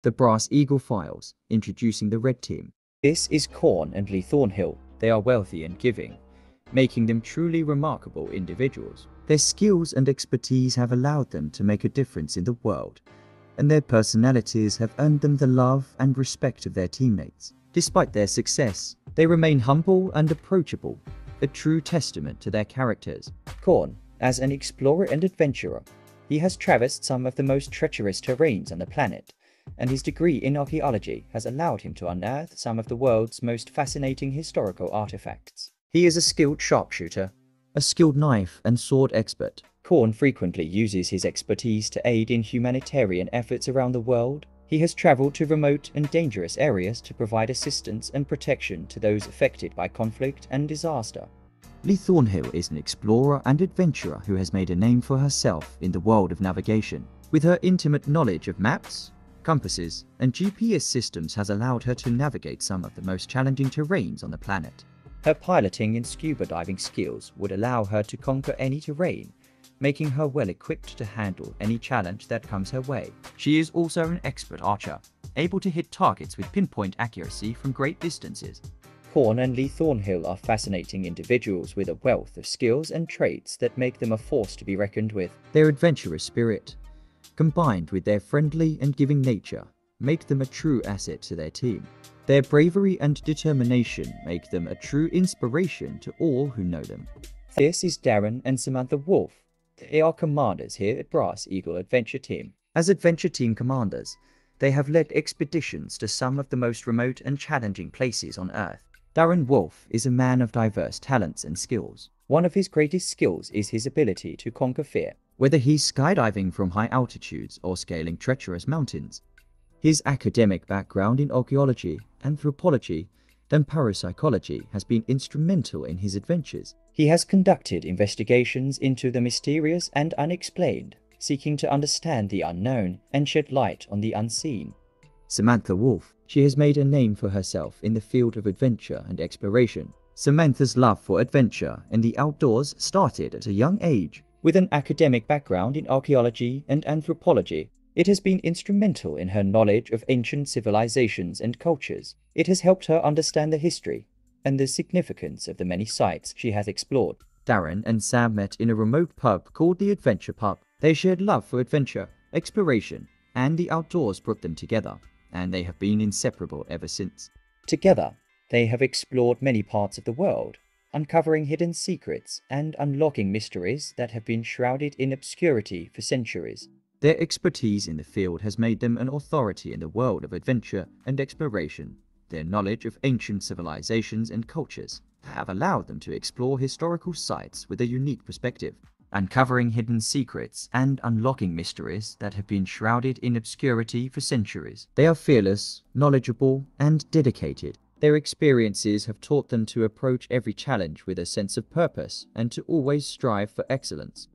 The Brass Eagle Files, introducing the Red Team. This is Cawn and Thornhill. They are wealthy and giving, making them truly remarkable individuals. Their skills and expertise have allowed them to make a difference in the world, and their personalities have earned them the love and respect of their teammates. Despite their success, they remain humble and approachable, a true testament to their characters. Cawn, as an explorer and adventurer, he has traversed some of the most treacherous terrains on the planet, and his degree in archaeology has allowed him to unearth some of the world's most fascinating historical artifacts. He is a skilled sharpshooter, a skilled knife and sword expert. Cawn frequently uses his expertise to aid in humanitarian efforts around the world. He has traveled to remote and dangerous areas to provide assistance and protection to those affected by conflict and disaster. Thornhill is an explorer and adventurer who has made a name for herself in the world of navigation. With her intimate knowledge of maps, compasses, and GPS systems has allowed her to navigate some of the most challenging terrains on the planet. Her piloting and scuba diving skills would allow her to conquer any terrain, making her well equipped to handle any challenge that comes her way. She is also an expert archer, able to hit targets with pinpoint accuracy from great distances. Cawn and Thornhill are fascinating individuals with a wealth of skills and traits that make them a force to be reckoned with. Their adventurous spirit, combined with their friendly and giving nature, make them a true asset to their team. Their bravery and determination make them a true inspiration to all who know them. This is Darren and Samantha Wolff. They are commanders here at Brass Eagle Adventure Team. As Adventure Team commanders, they have led expeditions to some of the most remote and challenging places on Earth. Darren Wolff is a man of diverse talents and skills. One of his greatest skills is his ability to conquer fear, whether he's skydiving from high altitudes or scaling treacherous mountains. His academic background in archaeology, anthropology, and parapsychology has been instrumental in his adventures. He has conducted investigations into the mysterious and unexplained, seeking to understand the unknown and shed light on the unseen. Samantha Wolff. She has made a name for herself in the field of adventure and exploration. Samantha's love for adventure and the outdoors started at a young age. With an academic background in archaeology and anthropology, it has been instrumental in her knowledge of ancient civilizations and cultures. It has helped her understand the history and the significance of the many sites she has explored. Darren and Sam met in a remote pub called the Adventure Pub. They shared love for adventure, exploration, and the outdoors brought them together, and they have been inseparable ever since. Together, they have explored many parts of the world, uncovering hidden secrets and unlocking mysteries that have been shrouded in obscurity for centuries. Their expertise in the field has made them an authority in the world of adventure and exploration. Their knowledge of ancient civilizations and cultures have allowed them to explore historical sites with a unique perspective, uncovering hidden secrets and unlocking mysteries that have been shrouded in obscurity for centuries. They are fearless, knowledgeable, and dedicated. Their experiences have taught them to approach every challenge with a sense of purpose and to always strive for excellence.